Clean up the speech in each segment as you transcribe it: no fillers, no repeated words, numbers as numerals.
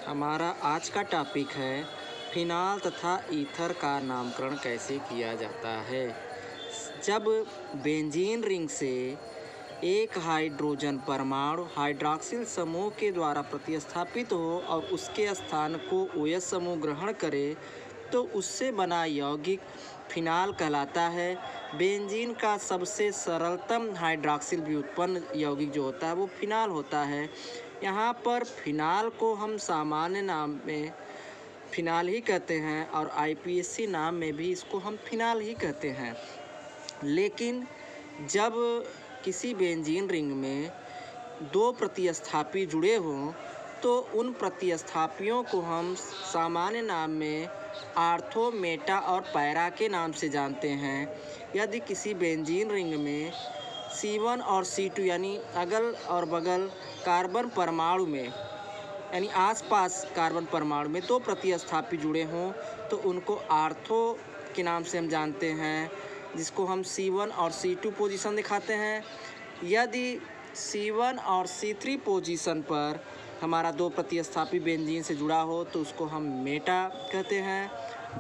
हमारा आज का टॉपिक है फिनाल तथा ईथर का नामकरण कैसे किया जाता है। जब बेंजीन रिंग से एक हाइड्रोजन परमाणु हाइड्रॉक्सिल समूह के द्वारा प्रतिस्थापित हो और उसके स्थान को OH समूह ग्रहण करे तो उससे बना यौगिक फिनाल कहलाता है। बेंजीन का सबसे सरलतम हाइड्रॉक्सिल व्युत्पन्न यौगिक जो होता है वो फिनाल होता है। यहाँ पर फिनाल को हम सामान्य नाम में फिनाल ही कहते हैं और IPSC नाम में भी इसको हम फिनाल ही कहते हैं। लेकिन जब किसी बेंजीन रिंग में दो प्रतिस्थापी जुड़े हों तो उन प्रतिस्थापियों को हम सामान्य नाम में आर्थो, मेटा और पैरा के नाम से जानते हैं। यदि किसी बेंजीन रिंग में C1 और C2 यानी अगल और बगल कार्बन परमाणु में यानी आसपास कार्बन परमाणु में दो प्रतिस्थापी जुड़े हों तो उनको आर्थो के नाम से हम जानते हैं, जिसको हम C1 और C2 पोजीशन दिखाते हैं। यदि C1 और C3 पोजीशन पर हमारा दो प्रतिस्थापी बेंजीन से जुड़ा हो तो उसको हम मेटा कहते हैं,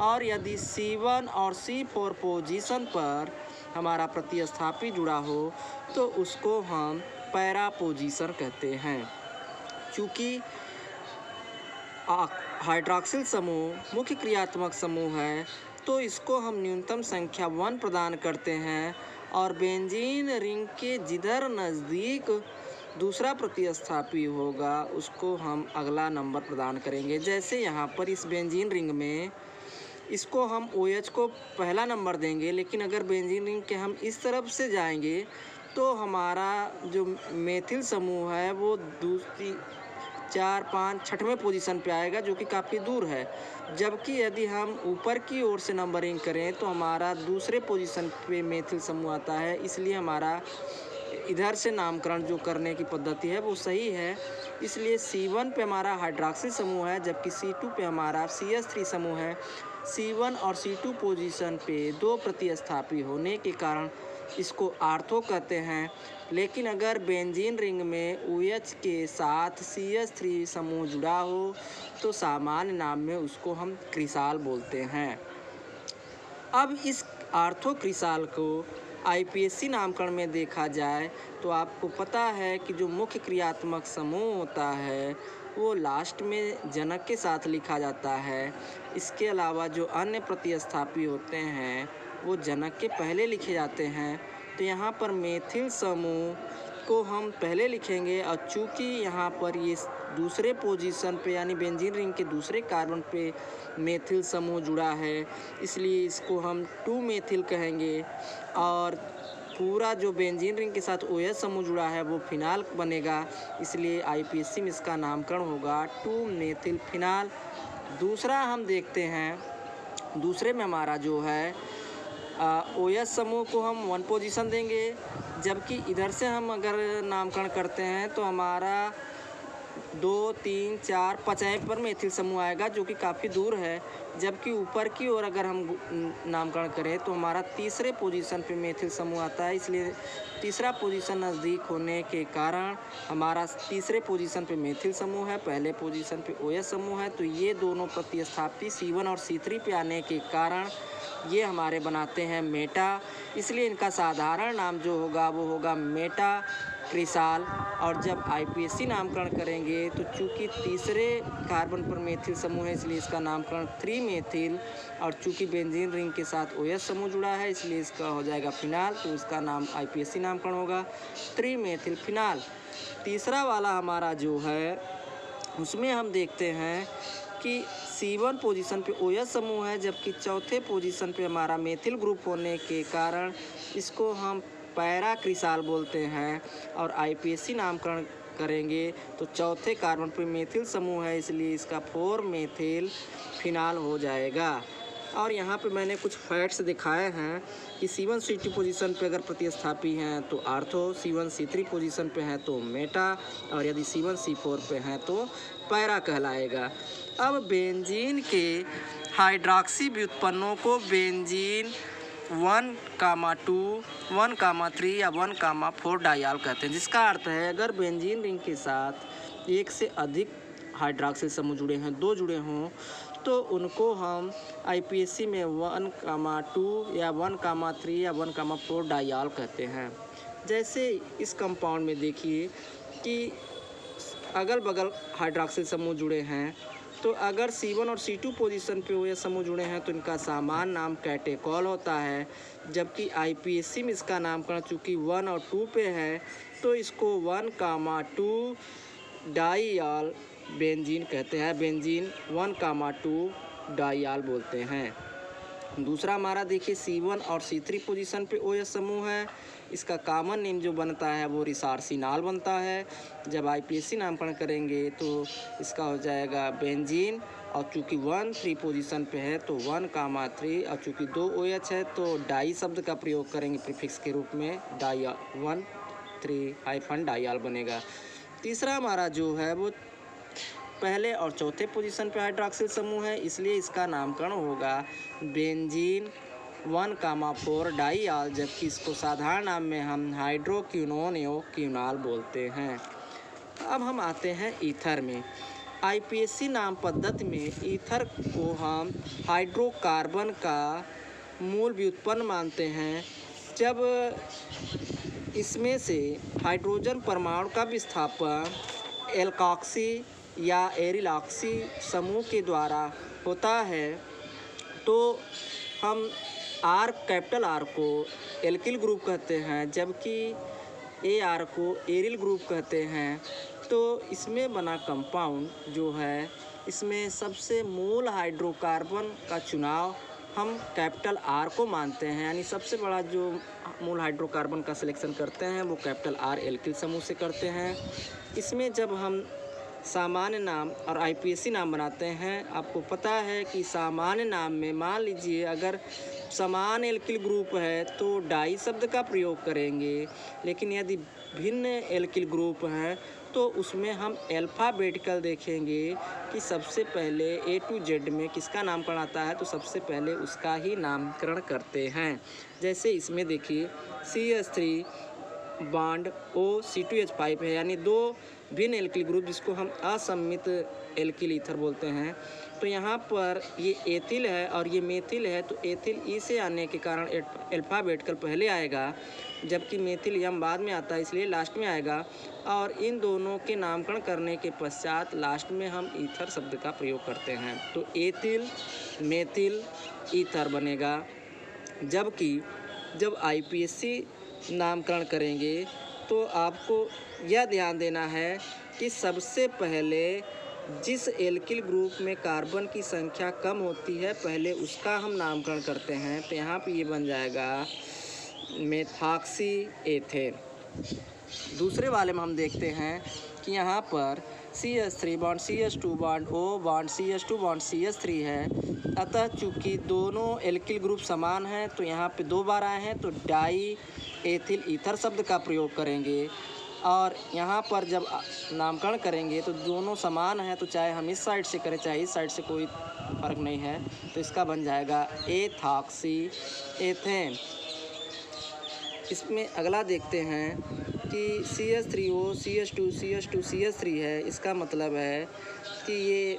और यदि C1 और C4 पोजीशन पर हमारा प्रतिस्थापी जुड़ा हो तो उसको हम पैरा पोजीशन कहते हैं। चूँकि हाइड्रॉक्सिल समूह मुख्य क्रियात्मक समूह है तो इसको हम न्यूनतम संख्या 1 प्रदान करते हैं, और बेंजीन रिंग के जिधर नज़दीक दूसरा प्रतिस्थापी होगा उसको हम अगला नंबर प्रदान करेंगे। जैसे यहाँ पर इस बेंजीन रिंग में इसको हम OH को पहला नंबर देंगे, लेकिन अगर बेंजीन रिंग के हम इस तरफ से जाएंगे तो हमारा जो मेथिल समूह है वो दूसरी 4, 5, 6वें पोजीशन पे आएगा, जो कि काफ़ी दूर है। जबकि यदि हम ऊपर की ओर से नंबरिंग करें तो हमारा दूसरे पोजीशन पे मेथिल समूह आता है, इसलिए हमारा इधर से नामकरण जो करने की पद्धति है वो सही है। इसलिए C1 पे हमारा हाइड्रॉक्सिल समूह है, जबकि C2 पे हमारा CH3 समूह है। C1 और C2 पोजीशन पे दो प्रतिस्थापी होने के कारण इसको आर्थो कहते हैं। लेकिन अगर बेंजीन रिंग में OH के साथ CH3 समूह जुड़ा हो तो सामान्य नाम में उसको हम क्रिसाल बोलते हैं। अब इस आर्थो क्रिसाल को IPSC नामकरण में देखा जाए तो आपको पता है कि जो मुख्य क्रियात्मक समूह होता है वो लास्ट में जनक के साथ लिखा जाता है। इसके अलावा जो अन्य प्रतिस्थापी होते हैं वो जनक के पहले लिखे जाते हैं। तो यहाँ पर मेथिल समूह को हम पहले लिखेंगे, और चूँकि यहाँ पर ये दूसरे पोजीशन पे यानी बेंजीन रिंग के दूसरे कार्बन पे मेथिल समूह जुड़ा है इसलिए इसको हम 2 मेथिल कहेंगे, और पूरा जो बेंजीन रिंग के साथ OH समूह जुड़ा है वो फिनाल बनेगा, इसलिए IPSC में इसका नामकरण होगा 2 मेथिल फिनाल। दूसरा हम देखते हैं, दूसरे में हमारा जो है OH समूह को हम 1 पोजीशन देंगे, जबकि इधर से हम अगर नामकरण करते हैं तो हमारा 2, 3, 4, 5वें पर मेथिल समूह आएगा, जो कि काफ़ी दूर है। जबकि ऊपर की ओर अगर हम नामकरण करें तो हमारा तीसरे पोजीशन पे मेथिल समूह आता है, इसलिए तीसरा पोजीशन नज़दीक होने के कारण हमारा तीसरे पोजीशन पे मेथिल समूह है, पहले पोजीशन पे OH समूह है। तो ये दोनों प्रतिस्थापी C1 और C3 पे आने के कारण ये हमारे बनाते हैं मेटा, इसलिए इनका साधारण नाम जो होगा वो होगा मेटा क्रिसाल। और जब IPSC नामकरण करेंगे तो चूँकि तीसरे कार्बन पर मेथिल समूह है इसलिए इसका नामकरण 3 मेथिल, और चूँकि बेंजीन रिंग के साथ OH समूह जुड़ा है इसलिए इसका हो जाएगा फिनाल, तो इसका नाम IPSC नामकरण होगा 3 मेथिल फिनाल। तीसरा वाला हमारा जो है उसमें हम देखते हैं कि C1 पोजीशन पे OH समूह है, जबकि चौथे पोजीशन पे हमारा मेथिल ग्रुप होने के कारण इसको हम पैरा क्रिसाल बोलते हैं, और IPSC नामकरण करेंगे तो चौथे कार्बन पे मेथिल समूह है इसलिए इसका 4 मेथिल फिनाल हो जाएगा। और यहाँ पे मैंने कुछ फैक्ट्स दिखाए हैं कि C1 C2 पोजीशन पे अगर प्रतिस्थापी हैं तो आर्थो, C1 C3 पोजीशन पे हैं तो मेटा, और यदि C1 C4 पे हैं तो पैरा कहलाएगा। अब बेंजीन के हाइड्रॉक्सी व्युत्पन्नों को बेंजीन 1,2, 1,3 या 1,4 डाइयाल कहते हैं, जिसका अर्थ है अगर बेंजीन रिंग के साथ एक से अधिक हाइड्रॉक्सिल समूह जुड़े हैं, 2 जुड़े हों, तो उनको हम आईपीएससी में 1,2 या 1,3 या 1,4 डाइऑल कहते हैं। जैसे इस कंपाउंड में देखिए कि अगल बगल हाइड्रॉक्सिल समूह जुड़े हैं, तो अगर C1 और C2 पोजीशन पे OH समूह जुड़े हैं तो इनका सामान्य नाम कैटेकॉल होता है। जबकि आईपीएससी में इसका नामकरण चूँकि 1 और 2 पे है तो इसको 1,2 डाइऑल बेंजीन कहते हैं। बेंजीन 1,2 डाइऑल बोलते हैं। दूसरा हमारा देखिए C1 और C3 पोजीशन पे OH समूह है। इसका कॉमन नेम जो बनता है वो रिसार्सिनॉल बनता है। जब आईपीएससी नामकरण करेंगे तो इसका हो जाएगा बेंजीन, और चूँकि 1,3 पोजीशन पे है तो 1,3, और चूँकि 2 OH है तो डाई शब्द का प्रयोग करेंगे प्रीफिक्स के रूप में, डाइऑल 1,3 डाइऑल बनेगा। तीसरा हमारा जो है वो पहले और चौथे पोजीशन पे हाइड्रॉक्सिल समूह है, इसलिए इसका नामकरण होगा बेंजीन 1,4 डाइऑल, जबकि इसको साधारण नाम में हम हाइड्रोक्विनोन या क्विनॉल बोलते हैं। अब हम आते हैं ईथर में। आईपीएससी नाम पद्धति में ईथर को हम हाइड्रोकार्बन का मूल व्युत्पन्न मानते हैं। जब इसमें से हाइड्रोजन परमाणु का विस्थापन एल्कॉक्सी या एरिलॉक्सी समूह के द्वारा होता है तो हम कैपिटल आर को एल्किल ग्रुप कहते हैं, जबकि AR को एरिल ग्रुप कहते हैं। तो इसमें बना कंपाउंड जो है, इसमें सबसे मूल हाइड्रोकार्बन का चुनाव हम कैपिटल R को मानते हैं, यानी सबसे बड़ा जो मूल हाइड्रोकार्बन का सिलेक्शन करते हैं वो कैपिटल R एल्किल समूह से करते हैं। इसमें जब हम सामान्य नाम और आईपीएससी नाम बनाते हैं, आपको पता है कि सामान्य नाम में मान लीजिए अगर समान एल्किल ग्रुप है तो डाई शब्द का प्रयोग करेंगे, लेकिन यदि भिन्न एल्किल ग्रुप हैं तो उसमें हम अल्फ़ाबेटिकल देखेंगे कि सबसे पहले A to Z में किसका नामकरण आता है तो सबसे पहले उसका ही नामकरण करते हैं। जैसे इसमें देखिए CH3 बॉन्ड O C2H5 है, यानी 2 भिन्न एल्किल ग्रुप जिसको हम असम्मित एल्किल ईथर बोलते हैं। तो यहाँ पर ये एथिल है और ये मेथिल है, तो एथिल ई से आने के कारण अल्फ़ाबेटिकल पहले आएगा, जबकि मेथिल यम बाद में आता है इसलिए लास्ट में आएगा। और इन दोनों के नामकरण करने के पश्चात लास्ट में हम ईथर शब्द का प्रयोग करते हैं, तो एथिल मेथिल ईथर बनेगा। जबकि जब आईपीएससी नामकरण करेंगे तो आपको यह ध्यान देना है कि सबसे पहले जिस एल्किल ग्रुप में कार्बन की संख्या कम होती है पहले उसका हम नामकरण करते हैं। तो यहाँ पे ये बन जाएगा मेथॉक्सी एथेन। दूसरे वाले में हम देखते हैं कि यहाँ पर CH3 bond CH2 bond O bond CH2 bond CH3 है, अतः चूँकि दोनों एल्किल ग्रुप समान हैं तो यहाँ पे 2 बार आए हैं तो डाई एथिल ईथर शब्द का प्रयोग करेंगे। और यहाँ पर जब नामकरण करेंगे तो दोनों समान हैं, तो चाहे हम इस साइड से करें चाहे इस साइड से कोई फ़र्क नहीं है, तो इसका बन जाएगा एथॉक्सी एथेन। इसमें अगला देखते हैं कि CH3O CH2 CH2 CH3 है, इसका मतलब है कि ये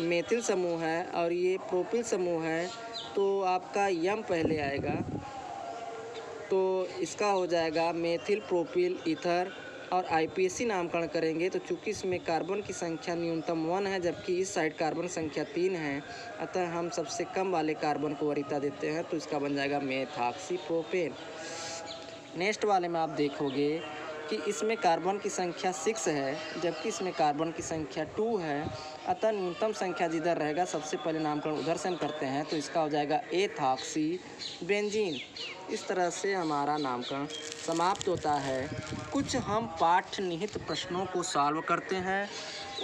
मेथिल समूह है और ये प्रोपिल समूह है, तो आपका यम पहले आएगा, तो इसका हो जाएगा मेथिल प्रोपिल ईथर। और आईपीएससी नामकरण करेंगे तो चूँकि इसमें कार्बन की संख्या न्यूनतम 1 है जबकि इस साइड कार्बन संख्या 3 है, अतः हम सबसे कम वाले कार्बन को वरीयता देते हैं, तो इसका बन जाएगा मेथॉक्सी प्रोपेन। नेक्स्ट वाले में आप देखोगे कि इसमें कार्बन की संख्या 6 है जबकि इसमें कार्बन की संख्या 2 है, अतः न्यूनतम संख्या जिधर रहेगा सबसे पहले नामकरण उधर से हम करते हैं, तो इसका हो जाएगा एथॉक्सी बेंजीन। इस तरह से हमारा नामकरण समाप्त होता है। कुछ हम पाठ्य निहित प्रश्नों को सॉल्व करते हैं।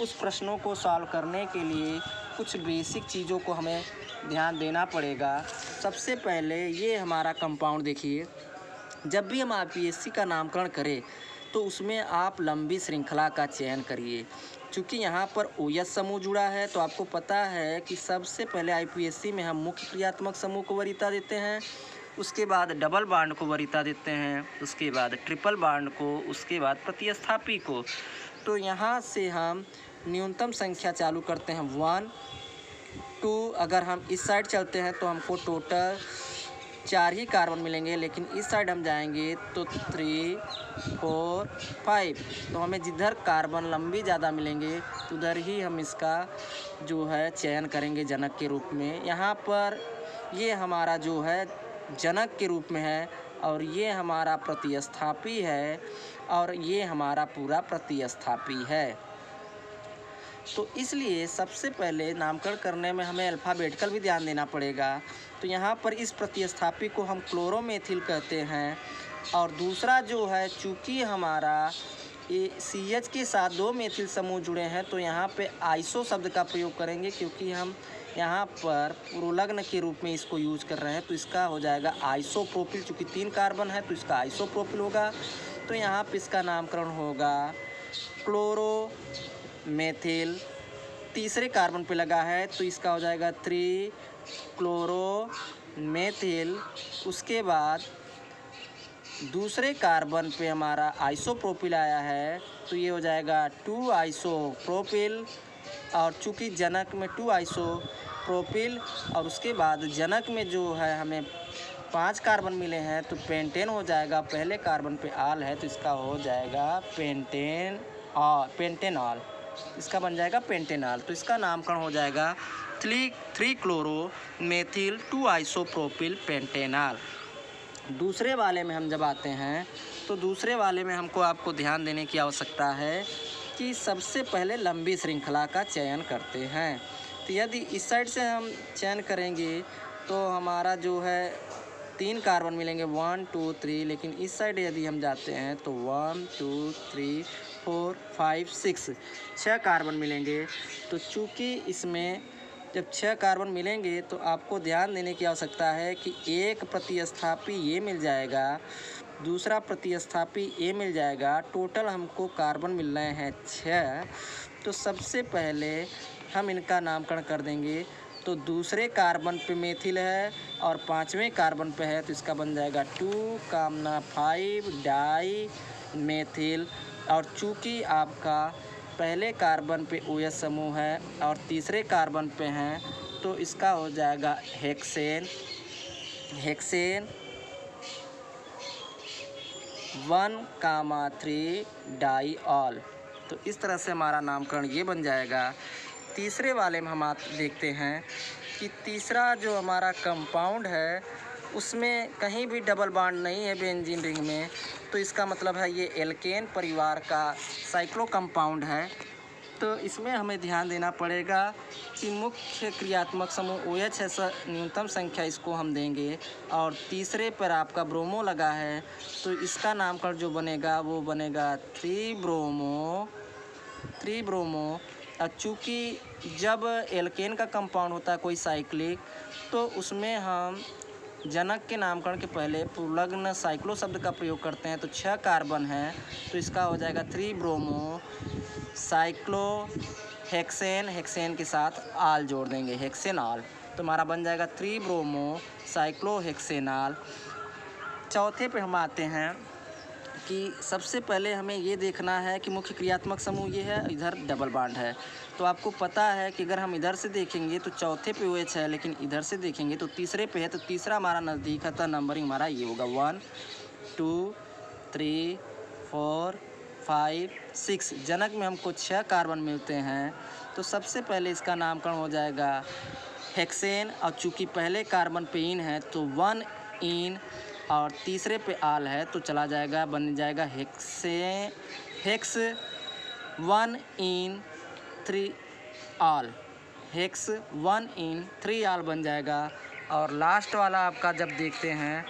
उस प्रश्नों को सॉल्व करने के लिए कुछ बेसिक चीज़ों को हमें ध्यान देना पड़ेगा। सबसे पहले ये हमारा कंपाउंड देखिए, जब भी हम आईपीएससी का नामकरण करें तो उसमें आप लंबी श्रृंखला का चयन करिए। चूँकि यहाँ पर OH समूह जुड़ा है तो आपको पता है कि सबसे पहले आईपीएससी में हम मुख्य क्रियात्मक समूह को वरीयता देते हैं, उसके बाद डबल बॉन्ड को वरीयता देते हैं, उसके बाद ट्रिपल बॉन्ड को, उसके बाद प्रतिस्थापी को। तो यहाँ से हम न्यूनतम संख्या चालू करते हैं 1 2। अगर हम इस साइड चलते हैं तो हमको टोटल 4 ही कार्बन मिलेंगे, लेकिन इस साइड हम जाएंगे तो 3 4 5। तो हमें जिधर कार्बन लंबी ज़्यादा मिलेंगे तो उधर ही हम इसका जो है चयन करेंगे जनक के रूप में। यहाँ पर ये हमारा जो है जनक के रूप में है और ये हमारा प्रतिस्थापी है और ये हमारा पूरा प्रतिस्थापी है। तो इसलिए सबसे पहले नामकरण करने में हमें अल्फ़ाबेटिकल भी ध्यान देना पड़ेगा। तो यहाँ पर इस प्रतिस्थापी को हम क्लोरोमेथिल कहते हैं। और दूसरा जो है, चूँकि हमारा ये CH के साथ 2 मेथिल समूह जुड़े हैं तो यहाँ पे आइसो शब्द का प्रयोग करेंगे, क्योंकि हम यहाँ पर पुरोलग्न के रूप में इसको यूज कर रहे हैं। तो इसका हो जाएगा आइसोप्रोपिल। चूँकि 3 कार्बन है तो इसका आइसोप्रोपिल होगा। तो यहाँ पे इसका नामकरण होगा क्लोरोमेथिल। तीसरे कार्बन पे लगा है तो इसका हो जाएगा 3 क्लोरोमेथिल। उसके बाद दूसरे कार्बन पे हमारा आइसोप्रोपिल आया है तो ये हो जाएगा 2 आइसोप्रोपिल। और चूँकि जनक में 2 आइसोप्रोपिल और उसके बाद जनक में जो है हमें 5 कार्बन मिले हैं तो पेंटेन हो जाएगा। पहले कार्बन पे आल है तो इसका हो जाएगा पेंटेनॉल। इसका बन जाएगा पेंटेनॉल। तो इसका नामकरण हो जाएगा 3 क्लोरोमेथिल 2 आइसोप्रोपिल पेंटेनॉल। दूसरे वाले में हम जब आते हैं तो दूसरे वाले में हमको आपको ध्यान देने की आवश्यकता है कि सबसे पहले लंबी श्रृंखला का चयन करते हैं। तो यदि इस साइड से हम चयन करेंगे तो हमारा जो है 3 कार्बन मिलेंगे 1 2 3। लेकिन इस साइड यदि हम जाते हैं तो 1 2 3 4 5 6 कार्बन मिलेंगे। तो चूँकि इसमें जब 6 कार्बन मिलेंगे तो आपको ध्यान देने की आवश्यकता है कि एक प्रतिस्थापी ये मिल जाएगा, दूसरा प्रतिस्थापी ए मिल जाएगा। टोटल हमको कार्बन मिल रहे हैं 6। तो सबसे पहले हम इनका नामकरण कर देंगे। तो दूसरे कार्बन पे मेथिल है और 5वें कार्बन पे है तो इसका बन जाएगा 2,5 डाई मेथिल। और चूँकि आपका पहले कार्बन पे OH समूह है और तीसरे कार्बन पे हैं तो इसका हो जाएगा हेक्सेन 1,3 डाईऑल। तो इस तरह से हमारा नामकरण ये बन जाएगा। तीसरे वाले में हम देखते हैं कि तीसरा जो हमारा कंपाउंड है उसमें कहीं भी डबल बॉन्ड नहीं है बेंजीन रिंग में। तो इसका मतलब है ये एल्केन परिवार का साइक्लो कंपाउंड है। तो इसमें हमें ध्यान देना पड़ेगा कि मुख्य क्रियात्मक समूह OH है, न्यूनतम संख्या इसको हम देंगे। और तीसरे पर आपका ब्रोमो लगा है तो इसका नामकरण जो बनेगा वो बनेगा 3 ब्रोमो। और चूँकि जब एल्केन का कंपाउंड होता है कोई साइक्लिक तो उसमें हम जनक के नामकरण के पहले पुरोलग्न साइक्लो शब्द का प्रयोग करते हैं। तो 6 कार्बन है तो इसका हो जाएगा 3 ब्रोमो साइक्लो हेक्सेन के साथ आल जोड़ देंगे, हेक्सेनॉल। तो हमारा बन जाएगा 3 ब्रोमो साइक्लो हेक्सेनॉल। चौथे पे हम आते हैं कि सबसे पहले हमें ये देखना है कि मुख्य क्रियात्मक समूह ये है, इधर डबल बॉन्ड है। तो आपको पता है कि अगर हम इधर से देखेंगे तो चौथे पे OH है, लेकिन इधर से देखेंगे तो तीसरे पे है। तो तीसरा हमारा नज़दीक है तो नंबरिंग हमारा ये होगा 1 2 3 4 5 6। जनक में हमको 6 कार्बन मिलते हैं तो सबसे पहले इसका नामकरण हो जाएगा हेक्सेन। और चूँकि पहले कार्बन पे इन है तो 1 इन और तीसरे पे आल है तो चला जाएगा, बन जाएगा हेक्स 1 इन 3 आल, हेक्स 1 इन 3 आल बन जाएगा। और लास्ट वाला आपका जब देखते हैं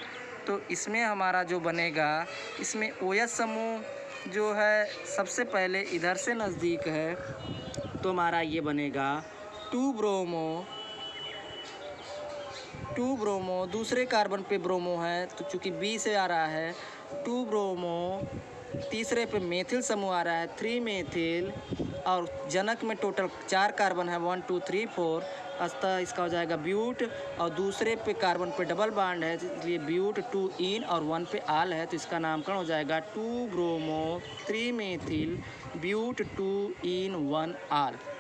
तो इसमें हमारा जो बनेगा, इसमें OH समूह जो है सबसे पहले इधर से नज़दीक है तो हमारा ये बनेगा 2 ब्रोमो। दूसरे कार्बन पे ब्रोमो है तो चूँकि B से आ रहा है 2 ब्रोमो। तीसरे पे मेथिल समूह आ रहा है 3 मेथिल। और जनक में टोटल 4 कार्बन है 1 2 3 4। अतः इसका हो जाएगा ब्यूट। और दूसरे पे कार्बन पे डबल बॉन्ड है इसलिए ब्यूट 2 इन और 1 पे आल है तो इसका नामकरण हो जाएगा 2 ब्रोमो 3 मेथिल ब्यूट 2 in 1 R।